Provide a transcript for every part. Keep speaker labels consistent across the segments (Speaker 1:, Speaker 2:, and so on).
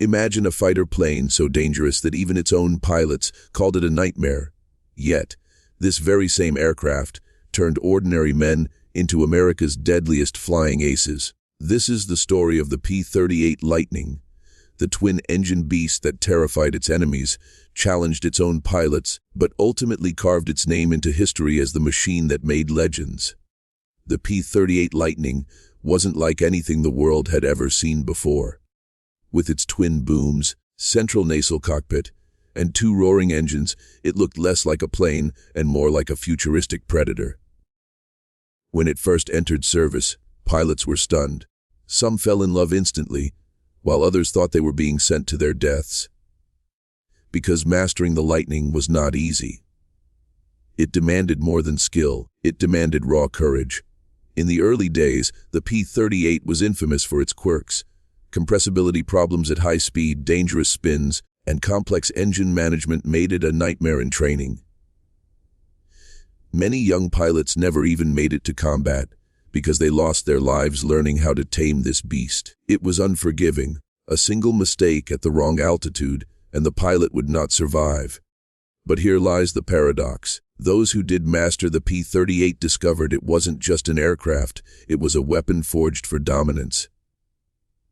Speaker 1: Imagine a fighter plane so dangerous that even its own pilots called it a nightmare. Yet, this very same aircraft turned ordinary men into America's deadliest flying aces. This is the story of the P-38 Lightning, the twin-engine beast that terrified its enemies, challenged its own pilots, but ultimately carved its name into history as the machine that made legends. The P-38 Lightning wasn't like anything the world had ever seen before. With its twin booms, central nacelle cockpit, and two roaring engines, it looked less like a plane and more like a futuristic predator. When it first entered service, pilots were stunned. Some fell in love instantly, while others thought they were being sent to their deaths. Because mastering the Lightning was not easy. It demanded more than skill, it demanded raw courage. In the early days, the P-38 was infamous for its quirks: compressibility problems at high speed, dangerous spins, and complex engine management made it a nightmare in training. Many young pilots never even made it to combat because they lost their lives learning how to tame this beast. It was unforgiving. A single mistake at the wrong altitude, and the pilot would not survive. But here lies the paradox. Those who did master the P-38 discovered it wasn't just an aircraft, it was a weapon forged for dominance.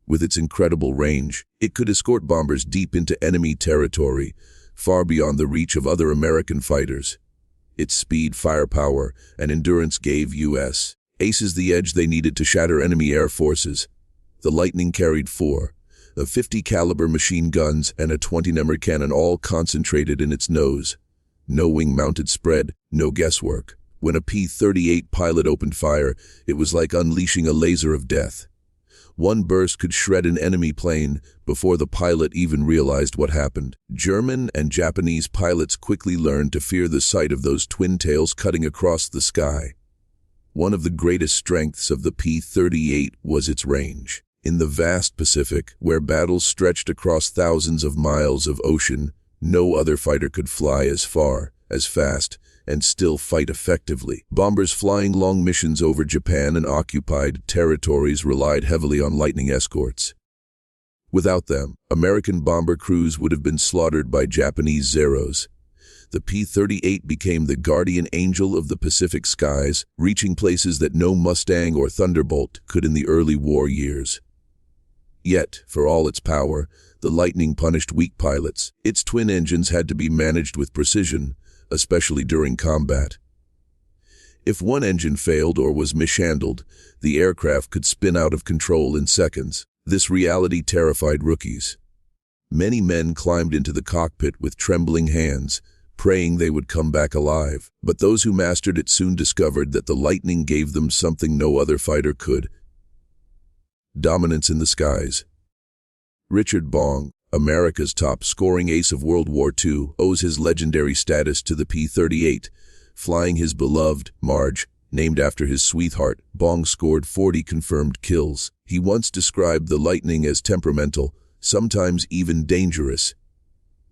Speaker 1: With its incredible range, it could escort bombers deep into enemy territory, far beyond the reach of other American fighters. Its speed, firepower, and endurance gave U.S. aces the edge they needed to shatter enemy air forces. The Lightning carried 4 of 50 caliber machine guns and a 20mm cannon, all concentrated in its nose. No wing-mounted spread, no guesswork. When a P-38 pilot opened fire, it was like unleashing a laser of death. One burst could shred an enemy plane before the pilot even realized what happened. German and Japanese pilots quickly learned to fear the sight of those twin tails cutting across the sky. One of the greatest strengths of the P-38 was its range. In the vast Pacific, where battles stretched across thousands of miles of ocean, no other fighter could fly as far, as fast, and still fight effectively. Bombers flying long missions over Japan and occupied territories relied heavily on Lightning escorts. Without them, American bomber crews would have been slaughtered by Japanese Zeros. The P-38 became the guardian angel of the Pacific skies, reaching places that no Mustang or Thunderbolt could in the early war years. Yet, for all its power, the Lightning punished weak pilots. Its twin engines had to be managed with precision, especially during combat. If one engine failed or was mishandled, the aircraft could spin out of control in seconds. This reality terrified rookies. Many men climbed into the cockpit with trembling hands, praying they would come back alive. But those who mastered it soon discovered that the Lightning gave them something no other fighter could: dominance in the skies. Richard Bong, America's top-scoring ace of World War II, owes his legendary status to the P-38. Flying his beloved Marge, named after his sweetheart, Bong scored 40 confirmed kills. He once described the Lightning as temperamental, sometimes even dangerous.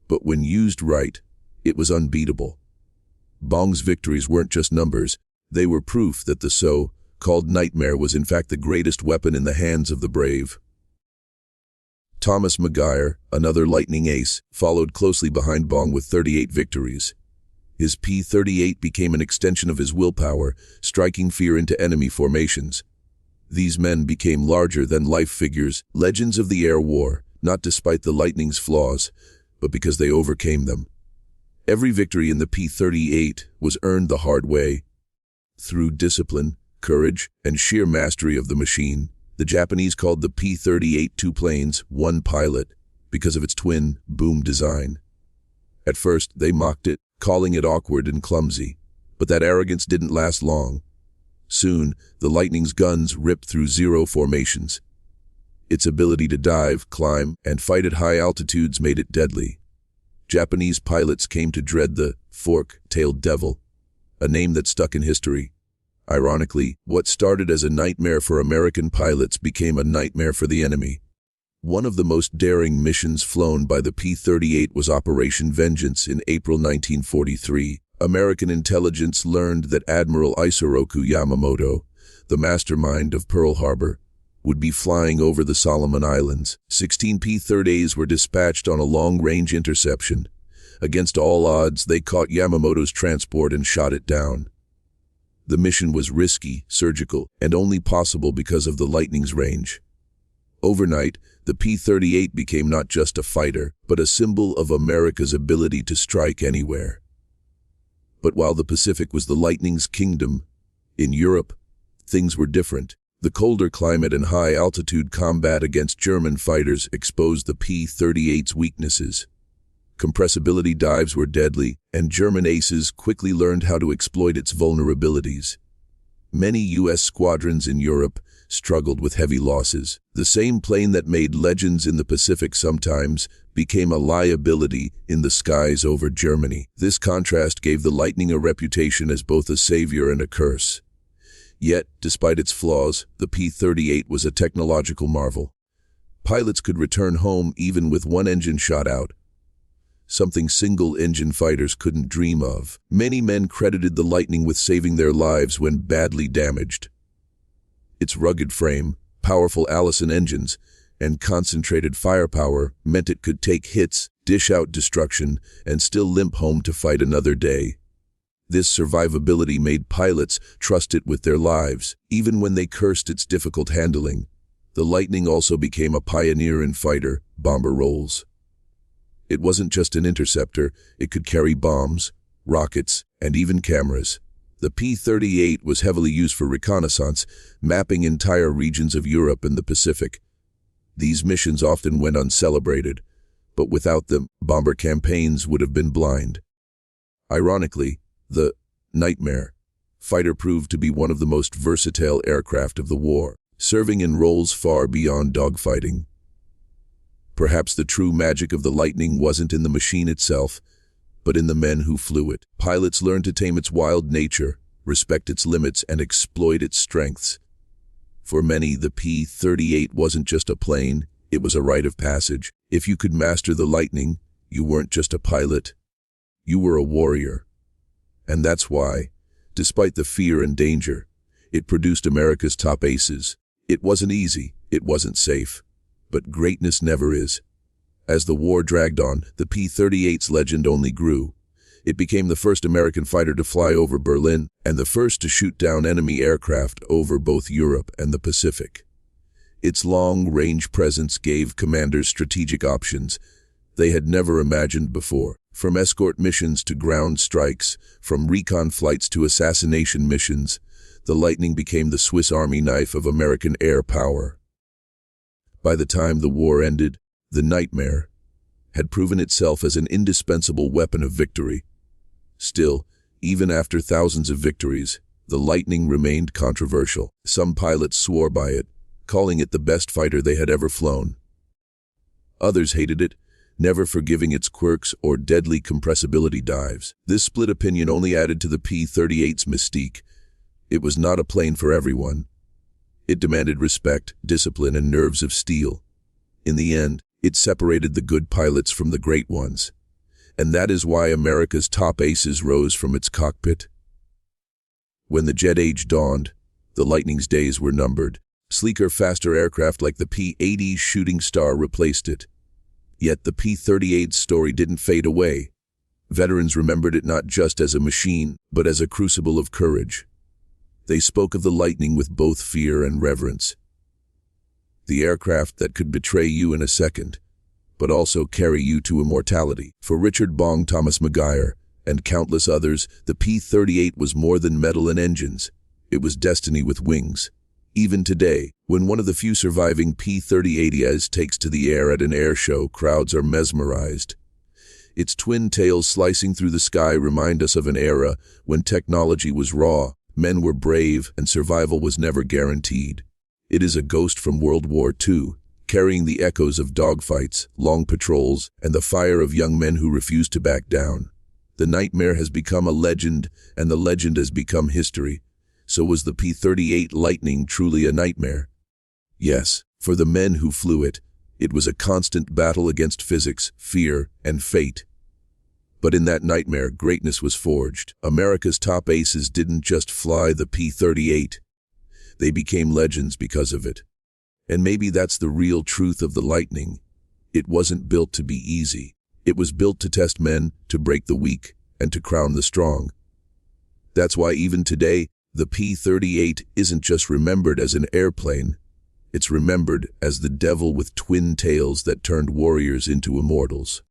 Speaker 1: But when used right, it was unbeatable. Bong's victories weren't just numbers, they were proof that the so-called nightmare was in fact the greatest weapon in the hands of the brave. Thomas McGuire, another Lightning ace, followed closely behind Bong with 38 victories. His P-38 became an extension of his willpower, striking fear into enemy formations. These men became larger-than-life figures, legends of the air war, not despite the Lightning's flaws, but because they overcame them. Every victory in the P-38 was earned the hard way. Through discipline, courage, and sheer mastery of the machine, the Japanese called the P-38 two planes, one pilot, because of its twin boom design. At first, they mocked it, calling it awkward and clumsy, but that arrogance didn't last long. Soon, the Lightning's guns ripped through zero formations. Its ability to dive, climb, and fight at high altitudes made it deadly. Japanese pilots came to dread the fork-tailed devil, a name that stuck in history. Ironically, what started as a nightmare for American pilots became a nightmare for the enemy. One of the most daring missions flown by the P-38 was Operation Vengeance in April 1943. American intelligence learned that Admiral Isoroku Yamamoto, the mastermind of Pearl Harbor, would be flying over the Solomon Islands. 16 P-38s were dispatched on a long-range interception. Against all odds, they caught Yamamoto's transport and shot it down. The mission was risky, surgical, and only possible because of the Lightning's range. Overnight, the P-38 became not just a fighter, but a symbol of America's ability to strike anywhere. But while the Pacific was the Lightning's kingdom, in Europe, things were different. The colder climate and high-altitude combat against German fighters exposed the P-38's weaknesses. Compressibility dives were deadly, and German aces quickly learned how to exploit its vulnerabilities. Many U.S. squadrons in Europe struggled with heavy losses. The same plane that made legends in the Pacific sometimes became a liability in the skies over Germany. This contrast gave the Lightning a reputation as both a savior and a curse. Yet, despite its flaws, the P-38 was a technological marvel. Pilots could return home even with one engine shot out, something single-engine fighters couldn't dream of. Many men credited the Lightning with saving their lives when badly damaged. Its rugged frame, powerful Allison engines, and concentrated firepower meant it could take hits, dish out destruction, and still limp home to fight another day. This survivability made pilots trust it with their lives, even when they cursed its difficult handling. The Lightning also became a pioneer in fighter-bomber roles. It wasn't just an interceptor, it could carry bombs, rockets, and even cameras. The P-38 was heavily used for reconnaissance, mapping entire regions of Europe and the Pacific. These missions often went uncelebrated, but without them, bomber campaigns would have been blind. Ironically, the Nightmare fighter proved to be one of the most versatile aircraft of the war, serving in roles far beyond dogfighting. Perhaps the true magic of the Lightning wasn't in the machine itself, but in the men who flew it. Pilots learned to tame its wild nature, respect its limits, and exploit its strengths. For many, the P-38 wasn't just a plane, it was a rite of passage. If you could master the Lightning, you weren't just a pilot, you were a warrior. And that's why, despite the fear and danger, it produced America's top aces. It wasn't easy, it wasn't safe, but greatness never is. As the war dragged on, the P-38's legend only grew. It became the first American fighter to fly over Berlin and the first to shoot down enemy aircraft over both Europe and the Pacific. Its long-range presence gave commanders strategic options they had never imagined before. From escort missions to ground strikes, from recon flights to assassination missions, the Lightning became the Swiss Army knife of American air power. By the time the war ended, the Nightmare had proven itself as an indispensable weapon of victory. Still, even after thousands of victories, the Lightning remained controversial. Some pilots swore by it, calling it the best fighter they had ever flown. Others hated it, never forgiving its quirks or deadly compressibility dives. This split opinion only added to the P-38's mystique. It was not a plane for everyone. It demanded respect, discipline, and nerves of steel. In the end, it separated the good pilots from the great ones. And that is why America's top aces rose from its cockpit. When the jet age dawned, the Lightning's days were numbered. Sleeker, faster aircraft like the P-80's Shooting Star replaced it. Yet the P-38's story didn't fade away. Veterans remembered it not just as a machine, but as a crucible of courage. They spoke of the Lightning with both fear and reverence. The aircraft that could betray you in a second, but also carry you to immortality. For Richard Bong, Thomas McGuire, and countless others, the P-38 was more than metal and engines. It was destiny with wings. Even today, when one of the few surviving P-38s takes to the air at an air show, crowds are mesmerized. Its twin tails slicing through the sky remind us of an era when technology was raw, men were brave, and survival was never guaranteed. It is a ghost from World War II, carrying the echoes of dogfights, long patrols, and the fire of young men who refused to back down. The Nightmare has become a legend, and the legend has become history. So was the P-38 Lightning truly a nightmare? Yes, for the men who flew it, it was a constant battle against physics, fear, and fate. But in that nightmare, greatness was forged. America's top aces didn't just fly the P-38. They became legends because of it. And maybe that's the real truth of the Lightning. It wasn't built to be easy. It was built to test men, to break the weak, and to crown the strong. That's why even today, the P-38 isn't just remembered as an airplane. It's remembered as the devil with twin tails that turned warriors into immortals.